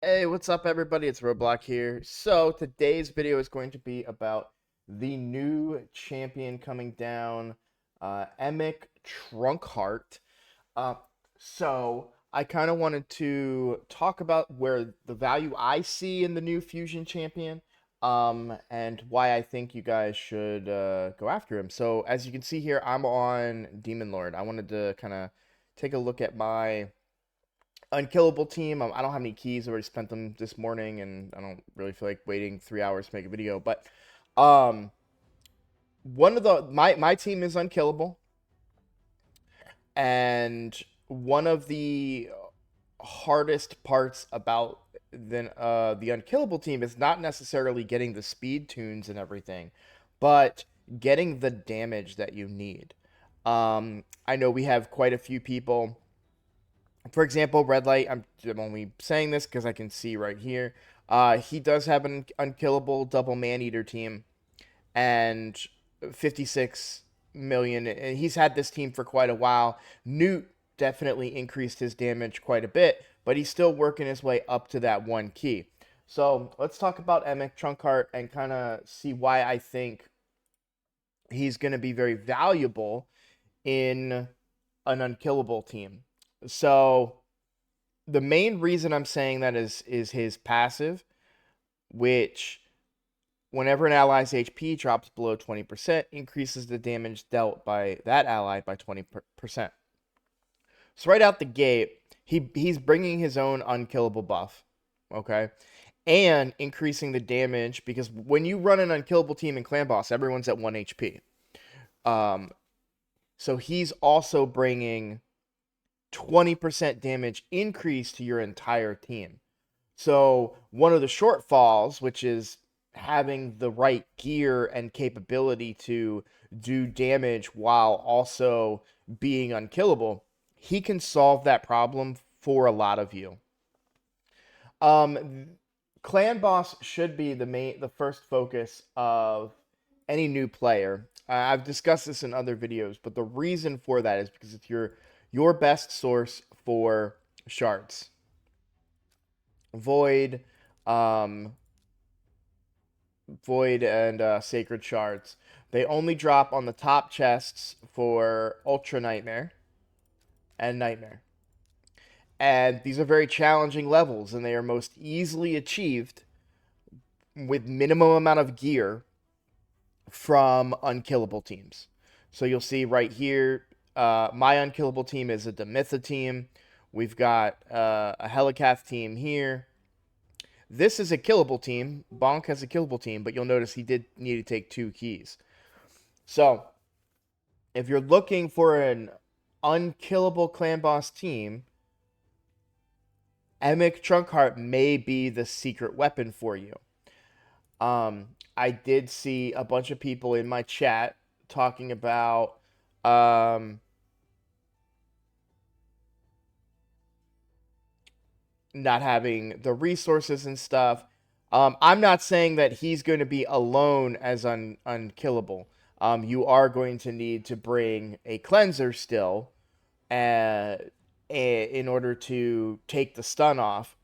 Hey, what's up, everybody? It's Roblox here. So, today's video is going to be about the new champion coming down, Emic Trunkheart. Uh, I kind of wanted to talk about where the value I see in the new Fusion champion, and why I think you guys should go after him. So, as you can see here, I'm on Demon Lord. I wanted to kind of take a look at my unkillable team. I don't have any keys. I already spent them this morning, and I don't really feel like waiting 3 hours to make a video. But um, one of the my team is unkillable, and one of the hardest parts about the unkillable team is not necessarily getting the speed tunes and everything, but getting the damage that you need. I know we have quite a few people. For example, Red Light, I'm only saying this because I can see right here. He does have an unkillable double man-eater team and 56 million. And he's had this team for quite a while. Newt definitely increased his damage quite a bit, but he's still working his way up to that one key. So let's talk about Emic Trunkheart and kind of see why I think he's going to be very valuable in an unkillable team. So the main reason I'm saying that is his passive, which whenever an ally's HP drops below 20%, increases the damage dealt by that ally by 20%. So right out the gate, he's bringing his own unkillable buff, okay? And increasing the damage because when you run an unkillable team in Clan Boss, everyone's at 1 HP. Um, so he's also bringing 20% damage increase to your entire team. So one of the shortfalls, which is having the right gear and capability to do damage while also being unkillable, he can solve that problem for a lot of you. Um, Clan Boss should be the first focus of any new player. I've discussed this in other videos, but the reason for that is because it's your best source for shards. Void, um, Void and Sacred Shards. They only drop on the top chests for Ultra Nightmare and Nightmare. And these are very challenging levels, and they are most easily achieved with minimum amount of gear from unkillable teams. So you'll see right here, my unkillable team is a Demitha team. We've got a Helicath team here. This is a killable team. Bonk has a killable team, but you'll notice he did need to take 2 keys. So, if you're looking for an unkillable clan boss team, Emic Trunkheart may be the secret weapon for you. I did see a bunch of people in my chat talking about not having the resources and stuff. I'm not saying that he's going to be alone as unkillable. You are going to need to bring a cleanser still, in order to take the stun off.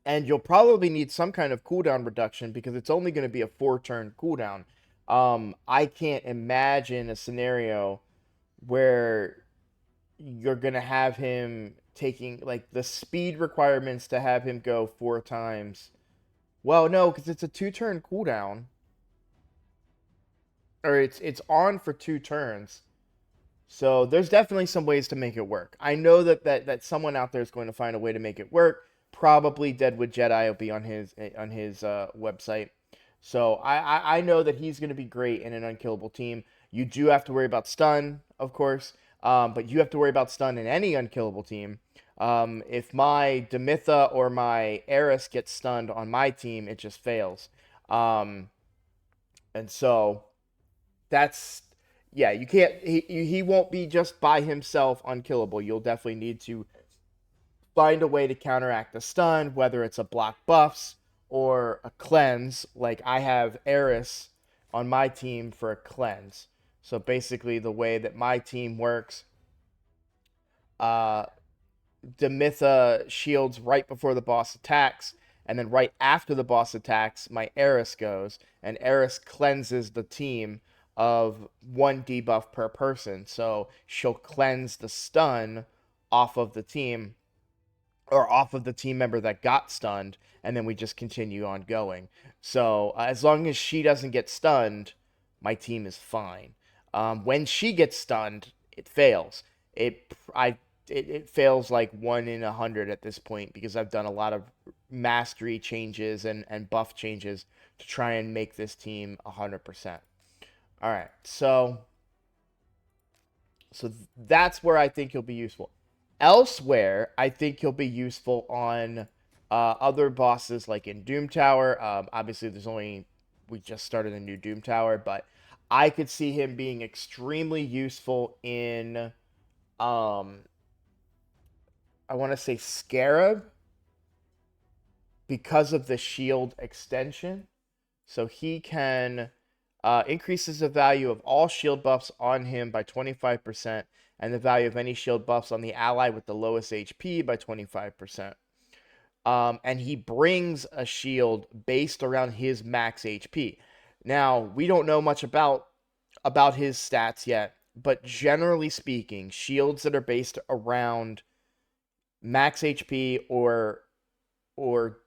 And you'll probably need some kind of cooldown reduction because it's only going to be a 4-turn cooldown. I can't imagine a scenario where you're going to have him taking like the speed requirements to have him go 4 times. Well, no, because it's a 2-turn cooldown, or it's on for 2 turns. So there's definitely some ways to make it work. I know that someone out there is going to find a way to make it work. Probably Deadwood Jedi will be on his website. So I know that he's going to be great in an unkillable team. You do have to worry about stun, of course, but you have to worry about stun in any unkillable team. If my Demitha or my Eris gets stunned on my team, it just fails. Um, and so that's yeah, you can't he won't be just by himself unkillable. You'll definitely need to find a way to counteract the stun, whether it's a block buffs or a cleanse. Like I have Eris on my team for a cleanse. So basically the way that my team works, uh Demytha shields right before the boss attacks, and then right after the boss attacks, my Eris goes, and Eris cleanses the team of one debuff per person. So she'll cleanse the stun off of the team, or off of the team member that got stunned, and then we just continue on going. So as long as she doesn't get stunned, my team is fine. When she gets stunned, it fails. It fails like 1 in 100 at this point because I've done a lot of mastery changes and buff changes to try and make this team 100%. All right, so that's where I think he'll be useful. Elsewhere, I think he'll be useful on other bosses like in Doom Tower. Obviously, we just started a new Doom Tower, but I could see him being extremely useful in I want to say Scarab because of the shield extension. So he can increases the value of all shield buffs on him by 25%, and the value of any shield buffs on the ally with the lowest HP by 25%. And he brings a shield based around his max HP. Now, we don't know much about his stats yet, but generally speaking, shields that are based around max HP or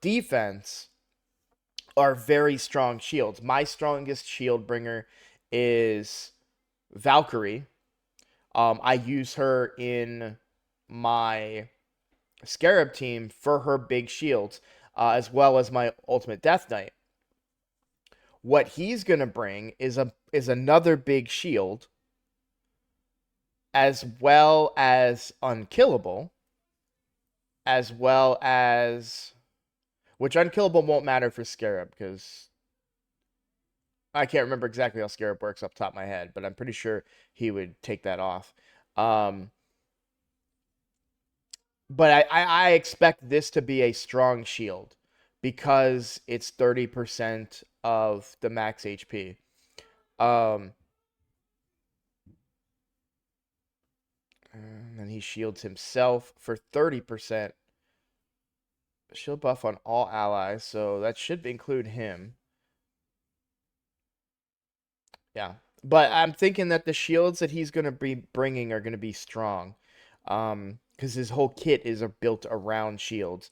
defense are very strong shields. My strongest shield bringer is Valkyrie. I use her in my Scarab team for her big shields, as well as my Ultimate Death Knight. What he's gonna bring is another big shield, as well as Unkillable, as well as, which Unkillable won't matter for Scarab because I can't remember exactly how Scarab works off the top of my head, but I'm pretty sure he would take that off. But I expect this to be a strong shield because it's 30% of the max HP. And then he shields himself for 30%. Shield buff on all allies, so that should include him. Yeah. But I'm thinking that the shields that he's going to be bringing are going to be strong. Because his whole kit is built around shields.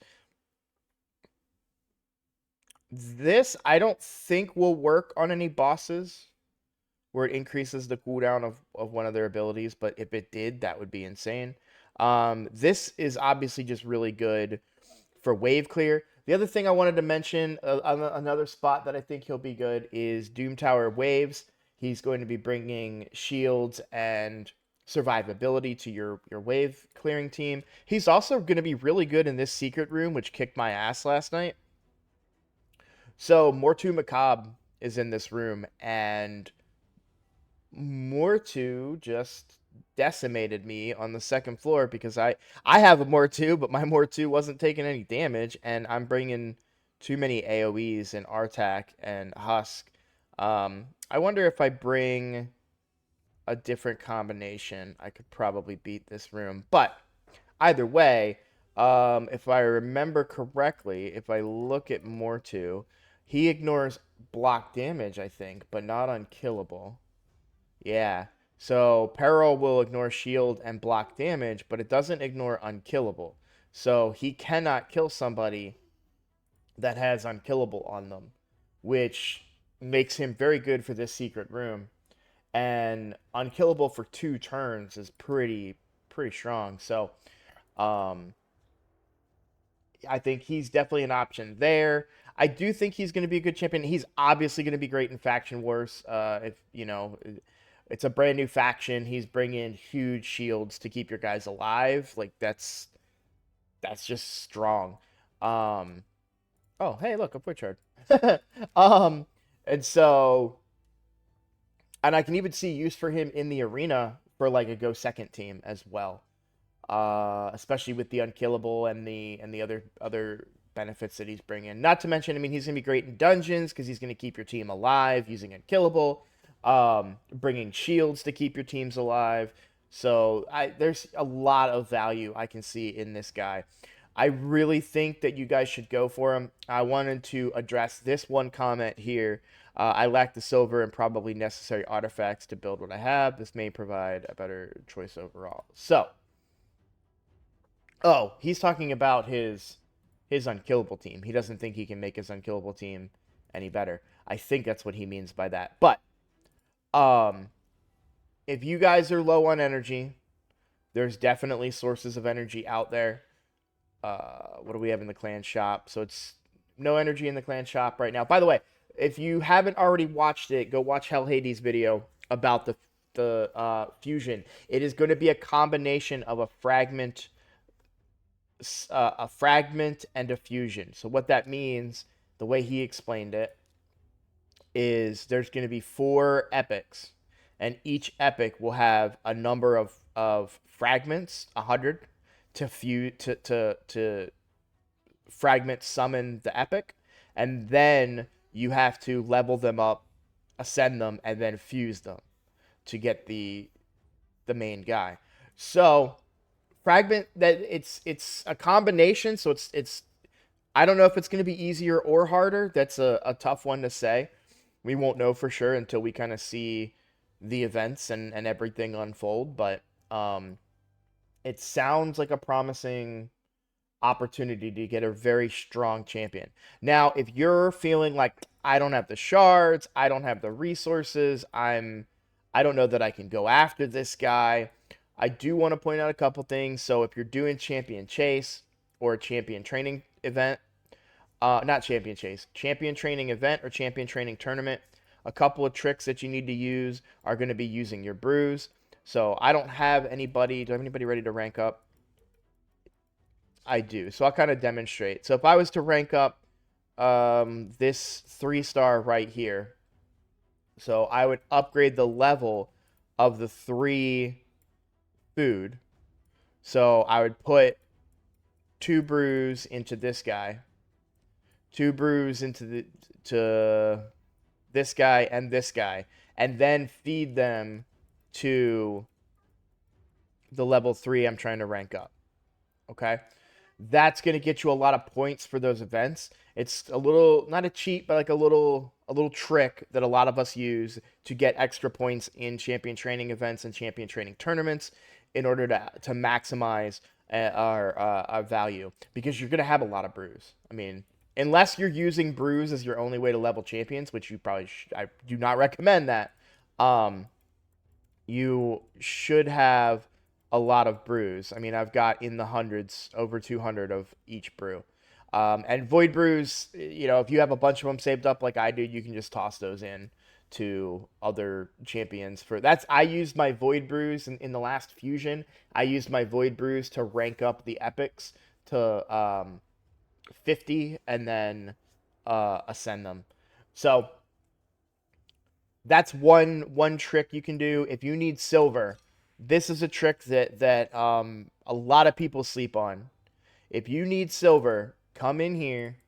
This, I don't think will work on any bosses where it increases the cooldown of one of their abilities, but if it did, that would be insane. This is obviously just really good for wave clear. The other thing I wanted to mention, another spot that I think he'll be good is Doom Tower waves. He's going to be bringing shields and survivability to your wave clearing team. He's also going to be really good in this secret room, which kicked my ass last night. So Mortu Macabre is in this room, and Mortu just decimated me on the second floor because I have a Mortu, but my Mortu wasn't taking any damage, and I'm bringing too many AoEs and Artak and Husk. I wonder if I bring a different combination, I could probably beat this room. But either way, if I remember correctly, if I look at Mortu, he ignores block damage, I think, but not unkillable. Yeah. So Peril will ignore shield and block damage, but it doesn't ignore unkillable. So he cannot kill somebody that has unkillable on them, which makes him very good for this secret room. And unkillable for 2 turns is pretty strong. So I think he's definitely an option there. I do think he's going to be a good champion. He's obviously going to be great in Faction Wars. If you know, it's a brand new faction. He's bringing huge shields to keep your guys alive. Like that's just strong. Oh, hey, look, a Twitch card. And so, and I can even see use for him in the arena for like a go second team as well. Especially with the unkillable and the other benefits that he's bringing. Not to mention, I mean, he's gonna be great in dungeons because he's gonna keep your team alive using unkillable, bringing shields to keep your teams alive. So there's a lot of value I can see in this guy. I really think that you guys should go for him. I wanted to address this one comment here. I lack the silver and probably necessary artifacts to build what I have. This may provide a better choice overall. So, oh, he's talking about his unkillable team. He doesn't think he can make his unkillable team any better. I think that's what he means by that. But um if you guys are low on energy, there's definitely sources of energy out there. What do we have in the clan shop? So it's no energy in the clan shop right now. By the way, if you haven't already watched it, go watch Hell Hades' video about the fusion. It is going to be a combination of a fragment and a fusion. So what that means, the way he explained it, is there's going to be 4 epics, and each epic will have a number of fragments, 100, to fragment summon the epic, and then you have to level them up, ascend them, and then fuse them to get the main guy. So fragment, that it's a combination, so it's I don't know if it's going to be easier or harder. That's a tough one to say. We won't know for sure until we kind of see the events and everything unfold, but it sounds like a promising opportunity to get a very strong champion. Now, if you're feeling like I don't have the shards, I don't have the resources, I don't know that I can go after this guy, I do want to point out a couple things. So if you're doing champion chase or a champion training event, not champion chase, champion training event or champion training tournament, a couple of tricks that you need to use are going to be using your brews. So I don't have anybody. Do I have anybody ready to rank up? I do. So I'll kind of demonstrate. So if I was to rank up this 3-star right here, so I would upgrade the level of the 3 food. So I would put 2 brews into this guy, 2 brews into this guy, and then feed them to the level 3 I'm trying to rank up. Okay? That's going to get you a lot of points for those events. It's a little, not a cheat, but like a little trick that a lot of us use to get extra points in champion training events and champion training tournaments in order to maximize our value, because you're going to have a lot of brews. I mean, unless you're using brews as your only way to level champions, which you probably I do not recommend that. You should have a lot of brews. I mean, I've got in the hundreds, over 200 of each brew. And void brews, you know, if you have a bunch of them saved up like I do, you can just toss those in to other champions. For that's, I used my void brews in the last fusion. I used my void brews to rank up the epics to 50 and then ascend them. So that's one trick you can do. If you need silver, this is a trick that a lot of people sleep on. If you need silver, come in here.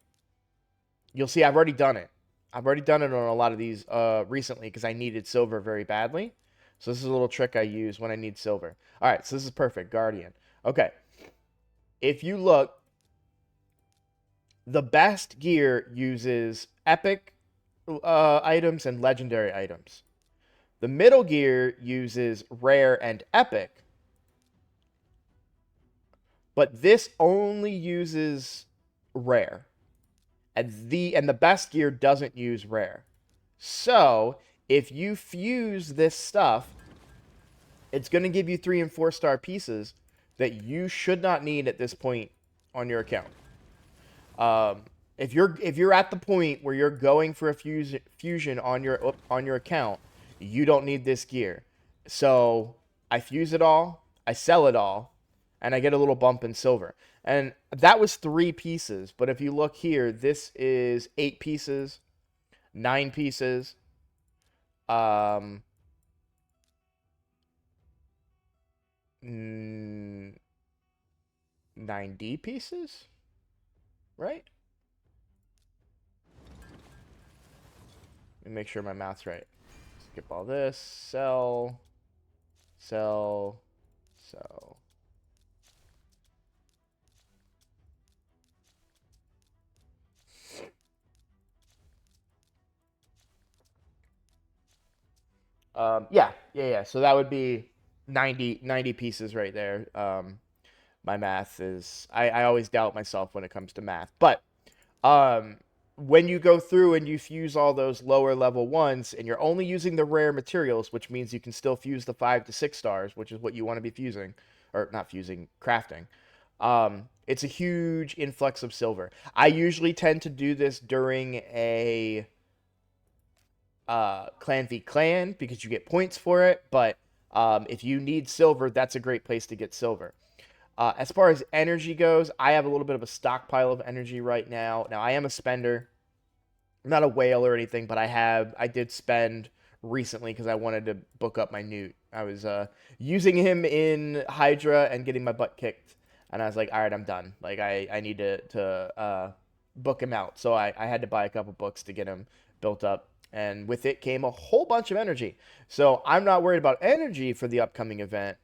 You'll see I've already done it. I've already done it on a lot of these recently because I needed silver very badly. So this is a little trick I use when I need silver. All right, so this is perfect. Guardian. Okay. If you look, the best gear uses epic items and legendary items. The middle gear uses rare and epic, but this only uses rare. And the best gear doesn't use rare. So, if you fuse this stuff, it's going to give you 3 and 4-star pieces that you should not need at this point on your account. If you're at the point where you're going for a fusion on your account, you don't need this gear. So I fuse it all, I sell it all, and I get a little bump in silver. And that was 3 pieces. But if you look here, this is 8 pieces, 9 pieces, 9D pieces, right? Let me make sure my math's right. Skip all this. Sell. Sell. So yeah. So that would be 90 pieces right there. My math is I always doubt myself when it comes to math. But um when you go through and you fuse all those lower level ones and you're only using the rare materials, which means you can still fuse the 5 to 6 stars, which is what you want to be fusing, or not fusing, crafting. It's a huge influx of silver. I usually tend to do this during a clan v clan because you get points for it, but if you need silver, that's a great place to get silver. As far as energy goes, I have a little bit of a stockpile of energy right now. Now, I am a spender. I'm not a whale or anything, but I did spend recently because I wanted to book up my Newt. I was using him in Hydra and getting my butt kicked, and I was like, all right, I'm done. Like, I need to book him out. So I had to buy a couple books to get him built up. And with it came a whole bunch of energy. So I'm not worried about energy for the upcoming event.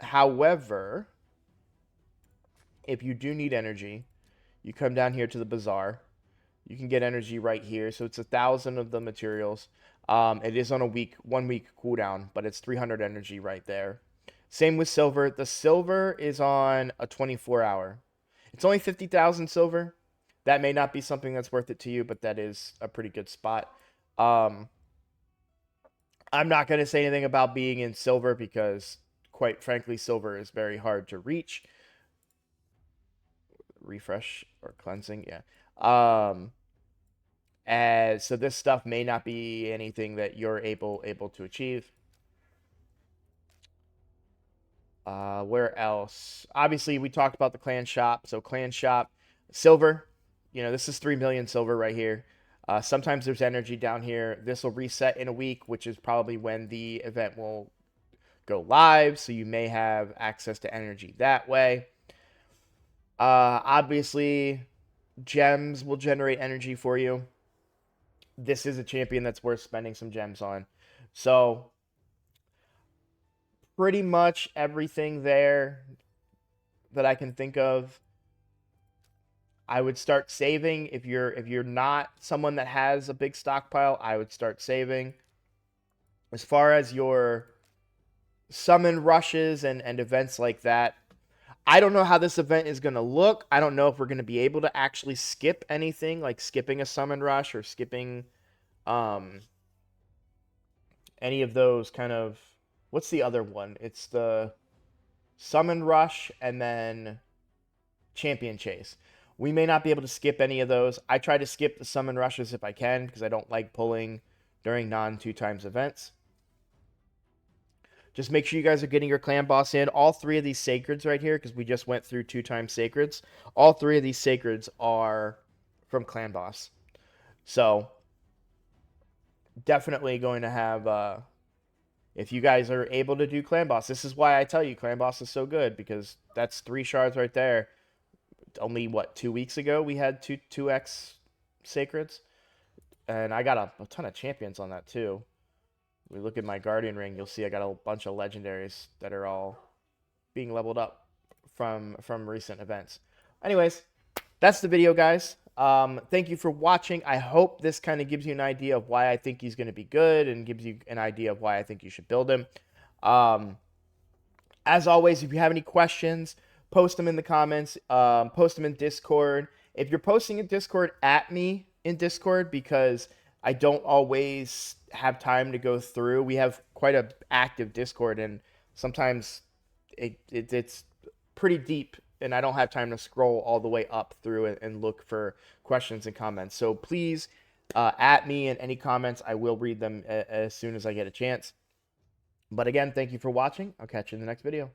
However, if you do need energy, you come down here to the bazaar. You can get energy right here. So it's 1,000 of the materials. It is on a 1 week cooldown, but it's 300 energy right there. Same with silver. The silver is on a 24-hour. It's only 50,000 silver. That may not be something that's worth it to you, but that is a pretty good spot. I'm not going to say anything about being in silver because, quite frankly, silver is very hard to reach. Refresh or cleansing, yeah. And so this stuff may not be anything that you're able to achieve. Where else? Obviously, we talked about the clan shop. So clan shop, silver. You know, this is 3 million silver right here. Sometimes there's energy down here. This will reset in a week, which is probably when the event will go live. So you may have access to energy that way. Obviously, gems will generate energy for you. This is a champion that's worth spending some gems on. So pretty much everything there that I can think of. I would start saving if you're not someone that has a big stockpile. I would start saving. As far as your summon rushes and events like that, I don't know how this event is going to look. I don't know if we're going to be able to actually skip anything, like skipping a summon rush or skipping any of those kind of... What's the other one? It's the summon rush and then champion chase. We may not be able to skip any of those. I try to skip the summon rushes if I can because I don't like pulling during non-2x events. Just make sure you guys are getting your clan boss in. All 3 of these sacreds right here, because we just went through 2x sacreds. All 3 of these sacreds are from clan boss. So definitely going to have... if you guys are able to do clan boss, this is why I tell you clan boss is so good, because that's 3 shards right there. Only, what, 2 weeks ago we had 2x sacreds? And I got a ton of champions on that too. We look at my guardian ring, you'll see I got a bunch of legendaries that are all being leveled up from recent events. Anyways, that's the video, guys. Thank you for watching. I hope this kind of gives you an idea of why I think he's going to be good and gives you an idea of why I think you should build him. As always, if you have any questions, post them in the comments. Post them in Discord. If you're posting in Discord, at me in Discord, because I don't always have time to go through. We have quite an active Discord, and sometimes it's pretty deep, and I don't have time to scroll all the way up through and look for questions and comments. So please, at me in any comments. I will read them as soon as I get a chance. But again, thank you for watching. I'll catch you in the next video.